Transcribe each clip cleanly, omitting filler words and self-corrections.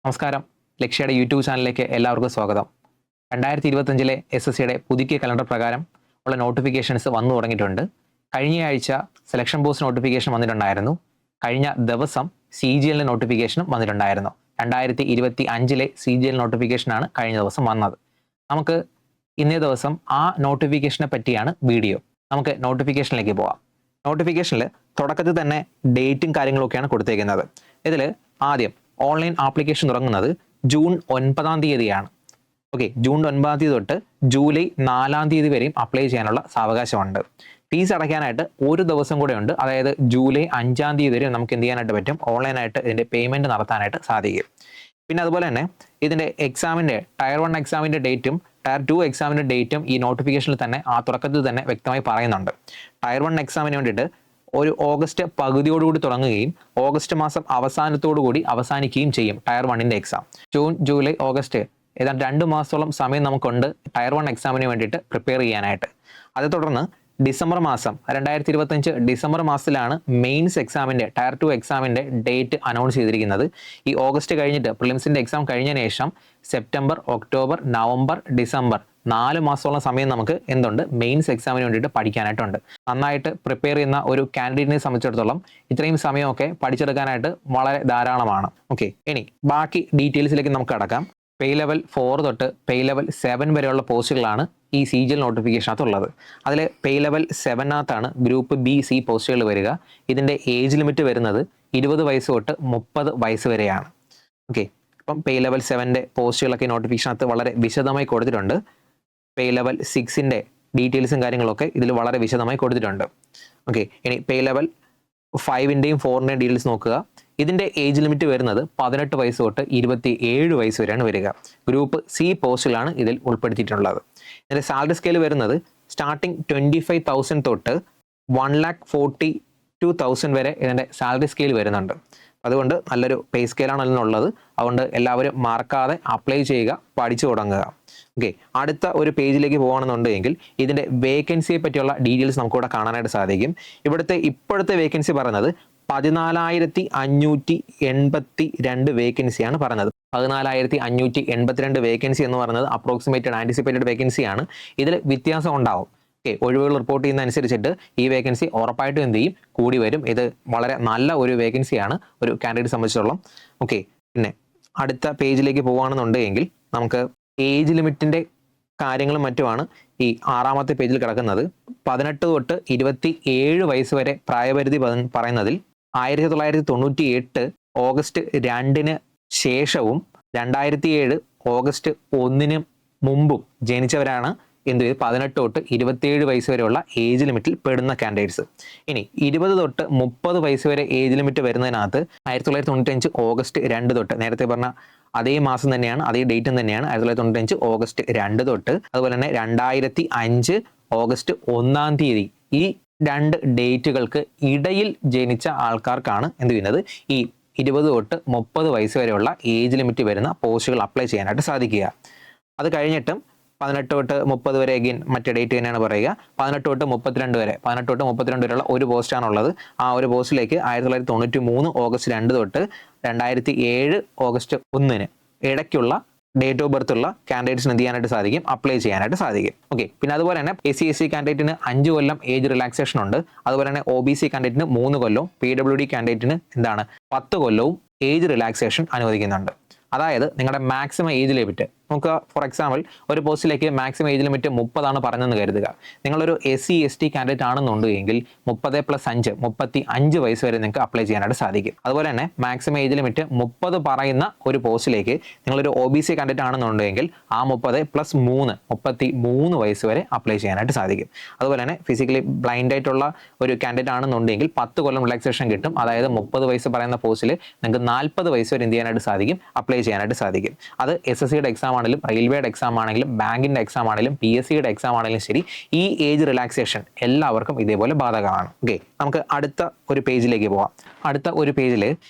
നമസ്കാരം. ലക്ഷ്യയുടെ യൂട്യൂബ് ചാനലിലേക്ക് എല്ലാവർക്കും സ്വാഗതം. 2025 SSCയുടെ പുതുക്കിയ കലണ്ടർ പ്രകാരം ഉള്ള നോട്ടിഫിക്കേഷൻസ് വന്നു തുടങ്ങിയിട്ടുണ്ട്. കഴിഞ്ഞയാഴ്ച സെലക്ഷൻ പോസ്റ്റ് നോട്ടിഫിക്കേഷൻ വന്നിട്ടുണ്ടായിരുന്നു. കഴിഞ്ഞ ദിവസം CGL നോട്ടിഫിക്കേഷനും വന്നിട്ടുണ്ടായിരുന്നു. 2025 CGL നോട്ടിഫിക്കേഷനാണ് കഴിഞ്ഞ ദിവസം വന്നത്. നമുക്ക് ഇന്നേ ദിവസം ആ നോട്ടിഫിക്കേഷനെ പറ്റിയാണ് വീഡിയോ. നമുക്ക് നോട്ടിഫിക്കേഷനിലേക്ക് പോവാം. നോട്ടിഫിക്കേഷനിൽ തുടക്കത്തിൽ തന്നെ ഡേറ്റും കാര്യങ്ങളൊക്കെയാണ് കൊടുത്തേക്കുന്നത്. ഇതിൽ ആദ്യം ഓൺലൈൻ ആപ്ലിക്കേഷൻ തുടങ്ങുന്നത് ജൂൺ 9 തീയതിയാണ്. ഓക്കെ, ജൂൺ 9 തൊട്ട് ജൂലൈ 4 വരെയും അപ്ലൈ ചെയ്യാനുള്ള സാവകാശമുണ്ട്. ഫീസ് അടയ്ക്കാനായിട്ട് ഒരു ദിവസം കൂടെ ഉണ്ട്. അതായത് ജൂലൈ 5 വരെ നമുക്ക് എന്ത് ചെയ്യാനായിട്ട് പറ്റും, ഓൺലൈനായിട്ട് ഇതിൻ്റെ പേയ്മെൻറ്റ് നടത്താനായിട്ട് സാധിക്കും. പിന്നെ അതുപോലെ തന്നെ ഇതിൻ്റെ എക്സാമിൻ്റെ ടയർ 1 എക്സാമിൻ്റെ ഡേറ്റും ടയർ 2 എക്സാമിൻ്റെ ഡേറ്റും ഈ നോട്ടിഫിക്കേഷനിൽ തന്നെ ആ തുടക്കത്തിൽ തന്നെ വ്യക്തമായി പറയുന്നുണ്ട്. ടയർ 1 എക്സാമിന് വേണ്ടിയിട്ട് ഒരു ഓഗസ്റ്റ് പകുതിയോടുകൂടി തുടങ്ങുകയും ഓഗസ്റ്റ് മാസം അവസാനത്തോടുകൂടി അവസാനിക്കുകയും ചെയ്യും tier 1 exam. June, July, August ഏതാണ്ട് 2 മാസത്തോളം സമയം നമുക്കുണ്ട് ടയർ 1 എക്സാമിന് വേണ്ടിയിട്ട് പ്രിപ്പയർ ചെയ്യാനായിട്ട്. അതേ തുടർന്ന് ഡിസംബർ മാസം 2025 ഡിസംബർ മാസത്തിലാണ് മെയിൻസ് എക്സാമിൻ്റെ ടയർ 2 എക്സാമിൻ്റെ ഡേറ്റ് അനൗൺസ് ചെയ്തിരിക്കുന്നത്. ഈ ഓഗസ്റ്റ് കഴിഞ്ഞിട്ട് പ്രിലിംസിൻ്റെ എക്സാം കഴിഞ്ഞതിന് ശേഷം സെപ്റ്റംബർ, ഒക്ടോബർ, നവംബർ, ഡിസംബർ 4 മാസത്തോളം സമയം നമുക്ക് എന്തുണ്ട്, മെയിൻസ് എക്സാമിന് വേണ്ടിയിട്ട് പഠിക്കാനായിട്ടുണ്ട്. നന്നായിട്ട് പ്രിപ്പയർ ചെയ്യുന്ന ഒരു കാൻഡിഡേറ്റിനെ സംബന്ധിച്ചിടത്തോളം ഇത്രയും സമയമൊക്കെ പഠിച്ചെടുക്കാനായിട്ട് വളരെ ധാരാളമാണ്. ഓക്കെ, ഇനി ബാക്കി ഡീറ്റെയിൽസിലേക്ക് നമുക്ക് കടക്കാം. പേ ലെവൽ 4 തൊട്ട് പേ ലെവൽ 7 വരെയുള്ള പോസ്റ്റുകളാണ് ഈ CGL നോട്ടിഫിക്കേഷനകത്തുള്ളത്. അതിൽ പേ ലെവൽ 7 ഗ്രൂപ്പ് B-C പോസ്റ്റുകൾ വരിക. ഇതിൻ്റെ ഏജ് ലിമിറ്റ് വരുന്നത് 20 വയസ്സ് തൊട്ട് 30 വയസ്സ് വരെയാണ്. ഓക്കെ, അപ്പം പേ ലെവൽ 7 പോസ്റ്റുകളൊക്കെ നോട്ടിഫിക്കേഷനകത്ത് വളരെ വിശദമായി കൊടുത്തിട്ടുണ്ട്. പേ ലെവൽ 6 ഡീറ്റെയിൽസും കാര്യങ്ങളൊക്കെ ഇതിൽ വളരെ വിശദമായി കൊടുത്തിട്ടുണ്ട്. ഓക്കെ, ഇനി പേ ലെവൽ 5 4 ഡീറ്റെയിൽസ് നോക്കുക. ഇതിൻ്റെ ഏജ് ലിമിറ്റ് വരുന്നത് 18 വയസ്സ് തൊട്ട് 27 വയസ്സ് വരെയാണ് വരിക. ഗ്രൂപ്പ് C പോസ്റ്റിലാണ് ഇതിൽ ഉൾപ്പെടുത്തിയിട്ടുള്ളത്. ഇതിൻ്റെ സാലറി സ്കെയിൽ വരുന്നത് സ്റ്റാർട്ടിങ് 25,000 തൊട്ട് 1,42,000 വരെ ഇതിൻ്റെ സാലറി സ്കെയിൽ വരുന്നുണ്ട്. അതുകൊണ്ട് നല്ലൊരു പേ സ്കെയിലാണ് അതിനുള്ളത്. അതുകൊണ്ട് എല്ലാവരും മറക്കാതെ അപ്ലൈ ചെയ്യുക, പഠിച്ചു തുടങ്ങുക. ഓക്കെ, അടുത്ത ഒരു പേജിലേക്ക് പോകുകയാണെന്നുണ്ടെങ്കിൽ ഇതിൻ്റെ വേക്കൻസിയെ പറ്റിയുള്ള ഡീറ്റെയിൽസ് നമുക്കിവിടെ കാണാനായിട്ട് സാധിക്കും. ഇപ്പോഴത്തെ വേക്കൻസി പറയുന്നത് 14,582 വേക്കൻസിയാണ് പറഞ്ഞത്. 14,582 വേക്കൻസി എന്ന് പറയുന്നത് അപ്രോക്സിമേറ്റഡ് ആൻറ്റിസിപ്പേറ്റഡ് വേക്കൻസിയാണ്. ഇതിൽ വ്യത്യാസം ഉണ്ടാവും. ഓക്കെ, ഒഴിവുകൾ റിപ്പോർട്ട് ചെയ്യുന്ന അനുസരിച്ചിട്ട് ഈ വേക്കൻസി ഉറപ്പായിട്ടും എന്ത് ചെയ്യും, കൂടി വരും. ഇത് വളരെ നല്ല ഒരു വേക്കൻസിയാണ് ഒരു കാൻഡിഡേറ്റ് സംബന്ധിച്ചിടത്തോളം. ഓക്കെ, പിന്നെ അടുത്ത പേജിലേക്ക് പോകുകയാണെന്നുണ്ടെങ്കിൽ നമുക്ക് ഏജ് ലിമിറ്റിൻ്റെ കാര്യങ്ങളും മറ്റുമാണ് ഈ 6ാമത്തെ പേജിൽ കിടക്കുന്നത്. 18 തൊട്ട് 27 വയസ്സ് വരെ പ്രായപരിധി പറയുന്നതിൽ 1998 ഓഗസ്റ്റ് 2 ശേഷവും 2007 ഓഗസ്റ്റ് 1 മുമ്പും ജനിച്ചവരാണ് 18 തൊട്ട് 27 വയസ്സ് വരെയുള്ള ഏജ് ലിമിറ്റിൽ പെടുന്ന കാൻഡിഡേറ്റ്സ്. ഇനി 20 തൊട്ട് 30 വയസ്സ് വരെ ഏജ് ലിമിറ്റ് വരുന്നതിനകത്ത് 1995 ഓഗസ്റ്റ് 2 തൊട്ട്, നേരത്തെ പറഞ്ഞ അതേ മാസം തന്നെയാണ്, അതേ ഡേറ്റും തന്നെയാണ് 1995 ഓഗസ്റ്റ് 2 തൊട്ട്. അതുപോലെ തന്നെ 2005 ഓഗസ്റ്റ് 1 ഈ 2 ഡേറ്റുകൾക്ക് ഇടയിൽ ജനിച്ച ആൾക്കാർക്കാണ് എന്ത് ചെയ്യുന്നത്, ഈ 20 തൊട്ട് 30 വയസ്സ് വരെയുള്ള ഏജ് ലിമിറ്റ് വരുന്ന പോസ്റ്റുകൾ അപ്ലൈ ചെയ്യാനായിട്ട് സാധിക്കുക. അത് കഴിഞ്ഞിട്ടും 18 തൊട്ട് 30 വരെ അഗെയിൻ മറ്റേ ഡേറ്റ് തന്നെയാണ് പറയുക. 18 തൊട്ട് 32 വരെയുള്ള ഒരു പോസ്റ്റാണുള്ളത്. ആ ഒരു പോസ്റ്റിലേക്ക് 1993 ഓഗസ്റ്റ് 2 തൊട്ട് 2007 ഓഗസ്റ്റ് 1 ഇടയ്ക്കുള്ള ഡേറ്റ് ഓഫ് ബർത്ത് ഉള്ള കാൻഡിഡേറ്റ്സിന് എന്ത് ചെയ്യാനായിട്ട് സാധിക്കും, അപ്ലൈ ചെയ്യാനായിട്ട് സാധിക്കും. ഓക്കെ, പിന്നെ അതുപോലെ തന്നെ SC/ST കാൻഡിഡേറ്റിന് 5 കൊല്ലം ഏജ് റിലാക്സേഷൻ ഉണ്ട്. അതുപോലെ തന്നെ OBC കാൻഡിഡേറ്റിന് 3 കൊല്ലവും PWD കാൻഡിഡേറ്റിന് 10 കൊല്ലവും ഏജ് റിലാക്സേഷൻ അനുവദിക്കുന്നുണ്ട്. അതായത് നിങ്ങളുടെ മാക്സിമം ഏജ് ലിമിറ്റ് നമുക്ക്, ഫോർ എക്സാമ്പിൾ ഒരു പോസ്റ്റിലേക്ക് മാക്സിമം ഏജ് ലിമിറ്റ് 30 പറഞ്ഞെന്ന് കരുതുക. നിങ്ങളൊരു SC/ST കാൻഡിഡേറ്റ് ആണെന്നുണ്ടെങ്കിൽ 30+5 35 വയസ്സ് വരെ നിങ്ങൾക്ക് അപ്ലൈ ചെയ്യാനായിട്ട് സാധിക്കും. അതുപോലെ തന്നെ മാക്സിമം ഏജ് ലിമിറ്റ് 30 പറയുന്ന ഒരു പോസ്റ്റിലേക്ക് നിങ്ങളൊരു OBC കാൻഡിഡേറ്റ് ആണെന്നുണ്ടെങ്കിൽ ആ 30+3 33 വയസ്സ് വരെ അപ്ലൈ ചെയ്യാനായിട്ട് സാധിക്കും. അതുപോലെ തന്നെ ഫിസിക്കലി ബ്ലൈൻഡ് ആയിട്ടുള്ള ഒരു കാൻഡിഡേറ്റ് ആണെന്നുണ്ടെങ്കിൽ 10 കൊല്ലം റിലാക്സേഷൻ കിട്ടും. അതായത് 30 വയസ്സ് പറയുന്ന പോസ്റ്റിൽ നിങ്ങൾക്ക് 40 വയസ്സ് വരെ എന്ത് ചെയ്യാനായിട്ട് സാധിക്കും, അപ്ലൈ ചെയ്യാനായിട്ട് സാധിക്കും. അത് SSCയുടെ എക്സാം ആണെങ്കിലും റെയിൽവേയുടെ എക്സാം ആണെങ്കിലും ബാങ്കിന്റെ എക്സാം ആണെങ്കിലും PSCയുടെ എക്സാം ആണെങ്കിലും ശരി, ഈ ഏജ് റിലാക്സേഷൻ എല്ലാവർക്കും ഇതേപോലെ ബാധകമാണ്. ഓക്കെ, നമുക്ക് അടുത്ത ഒരു പേജിലേക്ക് പോവാം. അടുത്ത ഒരു പേജിൽ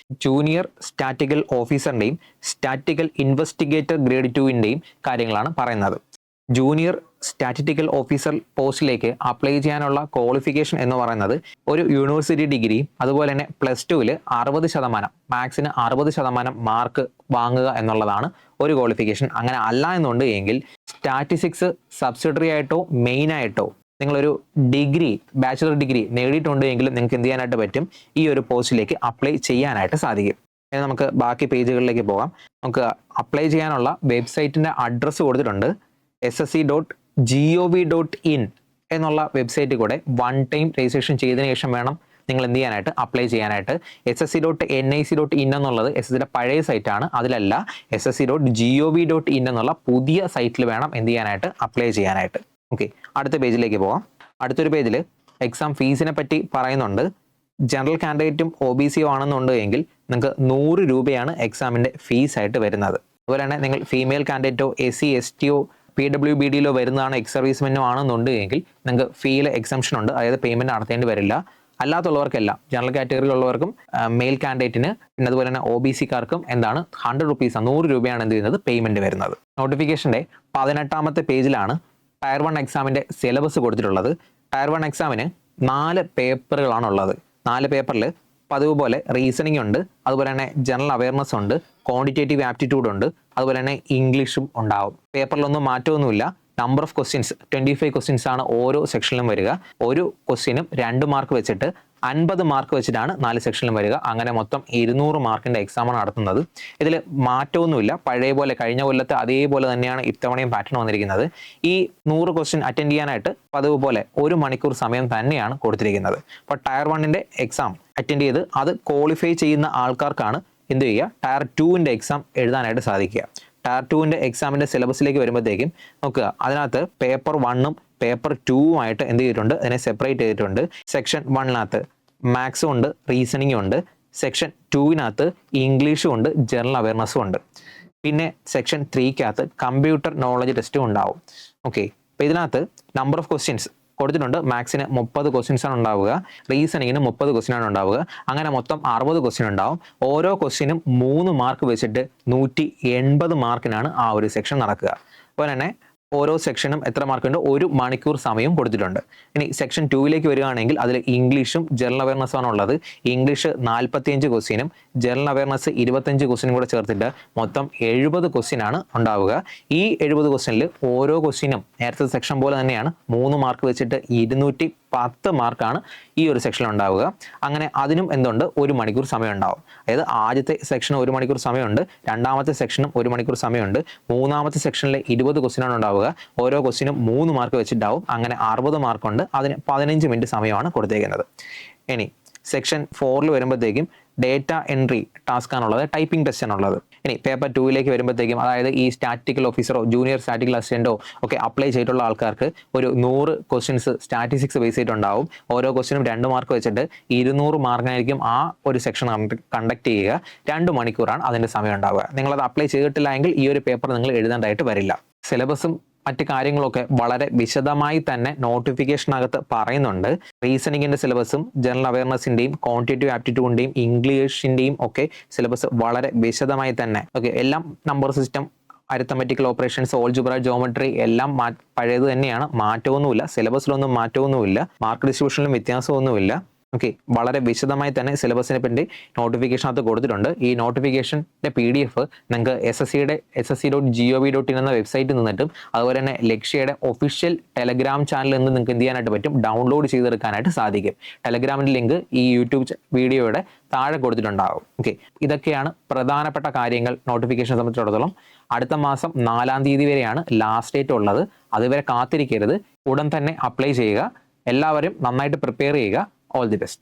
ജൂനിയർ സ്റ്റാറ്റിക്കൽ ഓഫീസറിന്റെയും സ്റ്റാറ്റിക്കൽ ഇൻവെസ്റ്റിഗേറ്റർ ഗ്രേഡ് 2 കാര്യങ്ങളാണ് പറയുന്നത്. ജൂനിയർ സ്റ്റാറ്റിസ്റ്റിക്കൽ ഓഫീസർ പോസ്റ്റിലേക്ക് അപ്ലൈ ചെയ്യാനുള്ള ക്വാളിഫിക്കേഷൻ എന്ന് പറയുന്നത് ഒരു യൂണിവേഴ്സിറ്റി ഡിഗ്രി, അതുപോലെ തന്നെ +2 60%, മാത്സിന് 60% മാർക്ക് വാങ്ങുക എന്നുള്ളതാണ് ഒരു ക്വാളിഫിക്കേഷൻ. അങ്ങനെ അല്ല എന്നുണ്ട് എങ്കിൽ സ്റ്റാറ്റിസ്റ്റിക്സ് സബ്സിഡറി ആയിട്ടോ മെയിൻ ആയിട്ടോ നിങ്ങളൊരു ഡിഗ്രി, ബാച്ചിലർ ഡിഗ്രി നേടിയിട്ടുണ്ട് എങ്കിലും നിങ്ങൾക്ക് എന്ത് ചെയ്യാനായിട്ട് പറ്റും, ഈ ഒരു പോസ്റ്റിലേക്ക് അപ്ലൈ ചെയ്യാനായിട്ട് സാധിക്കും. ഇനി നമുക്ക് ബാക്കി പേജുകളിലേക്ക് പോകാം. നമുക്ക് അപ്ലൈ ചെയ്യാനുള്ള വെബ്സൈറ്റിന്റെ അഡ്രസ്സ് കൊടുത്തിട്ടുണ്ട്. ssc.gov.in എന്നുള്ള വെബ്സൈറ്റിൽ കൂടെ 1 ടൈം രജിസ്ട്രേഷൻ ചെയ്തതിനു ശേഷം വേണം നിങ്ങൾ എന്ത് ചെയ്യാനായിട്ട്, അപ്ലൈ ചെയ്യാനായിട്ട്. ssc.nic.in എന്നുള്ളത് SSCയുടെ പഴയ സൈറ്റാണ്, അതിലല്ല. ssc.gov.in എന്നുള്ള പുതിയ സൈറ്റിൽ വേണം എന്ത് ചെയ്യാനായിട്ട്, അപ്ലൈ ചെയ്യാനായിട്ട്. ഓക്കെ, അടുത്ത പേജിലേക്ക് പോകാം. അടുത്തൊരു പേജിൽ എക്സാം ഫീസിനെ പറ്റി പറയുന്നുണ്ട്. ജനറൽ കാൻഡിഡേറ്റും OBC ആണെന്നുണ്ട് എങ്കിൽ നിങ്ങൾക്ക് 100 രൂപയാണ് എക്സാമിന്റെ ഫീസ് ആയിട്ട് വരുന്നത്. അതുപോലെ തന്നെ നിങ്ങൾ ഫീമെയിൽ കാൻഡിഡേറ്റോ SC ST PWBDയിലോ വരുന്നതാണ്, എക്സ് സർവീസ്മെന്നോ ആണെന്നുണ്ട് എങ്കിൽ നിങ്ങൾക്ക് ഫീയിൽ എക്സംഷൻ ഉണ്ട്, അതായത് പേയ്മെന്റ് നടത്തേണ്ടി വരില്ല. അല്ലാത്തുള്ളവർക്കെല്ലാം, ജനറൽ കാറ്റഗറിയിലുള്ളവർക്കും മെയിൽ കാൻഡിഡേറ്റിന് പിന്നെ അതുപോലെ തന്നെ OBCക്കാർക്കും എന്താണ് 100 രൂപീസ് 100 രൂപയാണ് എന്ത് ചെയ്യുന്നത്, പേയ്മെന്റ് വരുന്നത്. നോട്ടിഫിക്കേഷന്റെ 18ാമത്തെ പേജിലാണ് ടയർ 1 എക്സാമിന്റെ സിലബസ് കൊടുത്തിട്ടുള്ളത്. ടയർ 1 എക്സാമിന് 4 പേപ്പറുകളാണുള്ളത്. 4 പേപ്പറിൽ പതിവ് പോലെ റീസണിംഗ് ഉണ്ട്, അതുപോലെ തന്നെ ജനറൽ അവയർനെസ് ഉണ്ട്, ക്വാണ്ടിറ്റേറ്റീവ് ആപ്റ്റിറ്റ്യൂഡ് ഉണ്ട്, അതുപോലെ തന്നെ ഇംഗ്ലീഷും ഉണ്ടാവും. പേപ്പറിലൊന്നും മാറ്റമൊന്നുമില്ല. നമ്പർ ഓഫ് ക്വസ്റ്റ്യൻസ് 25 ക്വസ്റ്റ്യൻസ് ആണ് ഓരോ സെക്ഷനിലും വരിക. ഒരു ക്വസ്റ്റ്യനും 2 മാർക്ക് വെച്ചിട്ട് 50 മാർക്ക് വെച്ചിട്ടാണ് 4 സെക്ഷനിലും വരിക. അങ്ങനെ മൊത്തം 200 മാർക്കിന്റെ എക്സാമാണ് നടത്തുന്നത്. ഇതിൽ മാറ്റമൊന്നുമില്ല, പഴയ പോലെ കഴിഞ്ഞ കൊല്ലത്തെ അതേപോലെ തന്നെയാണ് ഇത്തവണയും പാറ്റേൺ വന്നിരിക്കുന്നത്. ഈ 100 ക്വസ്റ്റ്യൻ അറ്റൻഡ് ചെയ്യാനായിട്ട് പതിവ് പോലെ 1 മണിക്കൂർ സമയം തന്നെയാണ് കൊടുത്തിരിക്കുന്നത്. അപ്പോൾ ടയർ 1ന്റെ എക്സാം അറ്റൻഡ് ചെയ്ത് അത് ക്വാളിഫൈ ചെയ്യുന്ന ആൾക്കാർക്കാണ് എന്ത് ചെയ്യുക, ടയർ 2ന്റെ എക്സാം എഴുതാനായിട്ട് സാധിക്കുക. ടയർ 2ന്റെ എക്സാമിന്റെ സിലബസിലേക്ക് വരുമ്പോഴത്തേക്കും നോക്കുക, അതിനകത്ത് പേപ്പർ 1ഉം പേപ്പർ 2ഉം ആയിട്ട് എന്ത് ചെയ്തിട്ടുണ്ട്, അതിനെ സെപ്പറേറ്റ് ചെയ്തിട്ടുണ്ട്. സെക്ഷൻ 1നകത്ത് മാത്സും ഉണ്ട്, റീസണിങ്ങും ഉണ്ട്. സെക്ഷൻ 2വിനകത്ത് ഇംഗ്ലീഷും ഉണ്ട്, ജനറൽ അവയർനെസ്സും ഉണ്ട്. പിന്നെ സെക്ഷൻ 3കകത്ത് കമ്പ്യൂട്ടർ നോളജ് ടെസ്റ്റും ഉണ്ടാവും. ഓക്കെ, അപ്പോൾ ഇതിനകത്ത് നമ്പർ ഓഫ് ക്വസ്റ്റ്യൻസ് കൊടുത്തിട്ടുണ്ട്. മാത്സിന് 30 ക്വസ്റ്റ്യൻസ് ആണ് ഉണ്ടാവുക, റീസണിങ്ങിന് 30 ക്വസ്റ്റ്യൻ ആണ് ഉണ്ടാവുക. അങ്ങനെ മൊത്തം 60 ക്വസ്റ്റ്യൻ ഉണ്ടാവും. ഓരോ ക്വസ്റ്റ്യനും 3 മാർക്ക് വെച്ചിട്ട് 180 മാർക്കിനാണ് ആ ഒരു സെക്ഷൻ നടക്കുക. അതുപോലെ തന്നെ ഓരോ സെക്ഷനും എത്ര മാർക്കുണ്ട്, 1 മണിക്കൂർ സമയം കൊടുത്തിട്ടുണ്ട്. ഇനി സെക്ഷൻ 2ലേക്ക് വരികയാണെങ്കിൽ അതിൽ ഇംഗ്ലീഷും ജനറൽ അവയർനെസ് ആണുള്ളത്. ഇംഗ്ലീഷ് 45 ക്വസ്റ്റ്യനും ജനറൽ അവയർനെസ് 25 ക്വസ്റ്റ്യനും കൂടെ ചേർത്തിട്ട് മൊത്തം 70 ക്വസ്റ്റ്യൻ ആണ് ഉണ്ടാവുക. ഈ 70 ക്വസ്റ്റ്യനിൽ ഓരോ ക്വസ്റ്റ്യനും നേരത്തെ സെക്ഷൻ പോലെ തന്നെയാണ് 3 മാർക്ക് വെച്ചിട്ട് 210 മാർക്കാണ് ഈ ഒരു സെക്ഷനിൽ ഉണ്ടാവുക. അങ്ങനെ അതിനും എന്തുണ്ട്, 1 മണിക്കൂർ സമയം ഉണ്ടാവും. അതായത് ആദ്യത്തെ സെക്ഷന് 1 മണിക്കൂർ സമയമുണ്ട്, രണ്ടാമത്തെ സെക്ഷനും 1 മണിക്കൂർ സമയമുണ്ട്, മൂന്നാമത്തെ സെക്ഷനിലെ 20 ക്വസ്റ്റ്യനാണ് ഉണ്ടാവുക. ഓരോ ക്വസ്റ്റ്യനും 3 മാർക്ക് വെച്ചിട്ടാവും. അങ്ങനെ 60 മാർക്കുണ്ട്. അതിന് 15 മിനിറ്റ് സമയമാണ് കൊടുത്തേക്കുന്നത്. ഇനി സെക്ഷൻ 4ൽ വരുമ്പോഴത്തേക്കും ഡേറ്റ എൻട്രി ടാസ്ക് ആണുള്ളത്, ടൈപ്പിംഗ് ടെസ്റ്റ് ആണുള്ളത്. ഇനി പേപ്പർ 2ലേക്ക് വരുമ്പോഴത്തേക്കും, അതായത് ഈ സ്റ്റാറ്റിസ്റ്റിക്കൽ ഓഫീസറോ ജൂനിയർ സ്റ്റാറ്റിസ്റ്റിക്കൽ അസിസ്റ്റന്റോ ഒക്കെ അപ്ലൈ ചെയ്തിട്ടുള്ള ആൾക്കാർക്ക് ഒരു 100 ക്വസ്റ്റ്യൻസ് സ്റ്റാറ്റിസ്റ്റിക്സ് ബേസ് ചെയ്തിട്ടുണ്ടാവും. ഓരോ ക്വസ്റ്റ്യനും 2 മാർക്ക് വെച്ചിട്ട് 200 മാർക്കിനായിരിക്കും ആ ഒരു സെക്ഷൻ കണ്ടക്ട് ചെയ്യുക. 2 മണിക്കൂറാണ് അതിന്റെ സമയം ഉണ്ടാവുക. നിങ്ങളത് അപ്ലൈ ചെയ്തിട്ടില്ല എങ്കിൽ ഈ ഒരു പേപ്പർ നിങ്ങൾ എഴുതേണ്ടതായിട്ട് വരില്ല. സിലബസും മറ്റ് കാര്യങ്ങളൊക്കെ വളരെ വിശദമായി തന്നെ നോട്ടിഫിക്കേഷനകത്ത് പറയുന്നുണ്ട്. റീസണിങ്ങിന്റെ സിലബസും ജനറൽ അവയർനെസിന്റെയും ക്വാണ്ടിറ്റേറ്റീവ് ആപ്റ്റിറ്റ്യൂഡിന്റെയും ഇംഗ്ലീഷിന്റെയും ഒക്കെ സിലബസ് വളരെ വിശദമായി തന്നെ, ഓക്കെ, എല്ലാം number system, arithmetical operations, algebra, geometry എല്ലാം പഴയത് തന്നെയാണ്, മാറ്റമൊന്നുമില്ല. സിലബസിലൊന്നും മാറ്റമൊന്നുമില്ല, മാർക്ക് ഡിസ്ട്രിബ്യൂഷനിലും വ്യത്യാസമൊന്നുമില്ല. ഓക്കെ, വളരെ വിശദമായി തന്നെ സിലബസിനെ പറ്റി നോട്ടിഫിക്കേഷനകത്ത് കൊടുത്തിട്ടുണ്ട്. ഈ നോട്ടിഫിക്കേഷന്റെ PDF നിങ്ങൾക്ക് ssc.gov.in എന്ന വെബ്സൈറ്റിൽ നിന്നിട്ടും അതുപോലെ തന്നെ ലക്ഷ്യയുടെ ഒഫീഷ്യൽ ടെലഗ്രാം ചാനലിൽ നിന്ന് നിങ്ങൾക്ക് എന്ത് ചെയ്യാനായിട്ട് പറ്റും, ഡൗൺലോഡ് ചെയ്തെടുക്കാനായിട്ട് സാധിക്കും. ടെലഗ്രാമിന്റെ ലിങ്ക് ഈ യൂട്യൂബ് വീഡിയോയുടെ താഴെ കൊടുത്തിട്ടുണ്ടാകും. ഓക്കെ, ഇതൊക്കെയാണ് പ്രധാനപ്പെട്ട കാര്യങ്ങൾ നോട്ടിഫിക്കേഷൻ സംബന്ധിച്ചിടത്തോളം. അടുത്ത മാസം 4-ാം തീയതി വരെയാണ് ലാസ്റ്റ് ഡേറ്റ് ഉള്ളത്. അതുവരെ കാത്തിരിക്കരുത്, ഉടൻ തന്നെ അപ്ലൈ ചെയ്യുക. എല്ലാവരും നന്നായിട്ട് പ്രിപ്പയർ ചെയ്യുക. All the best.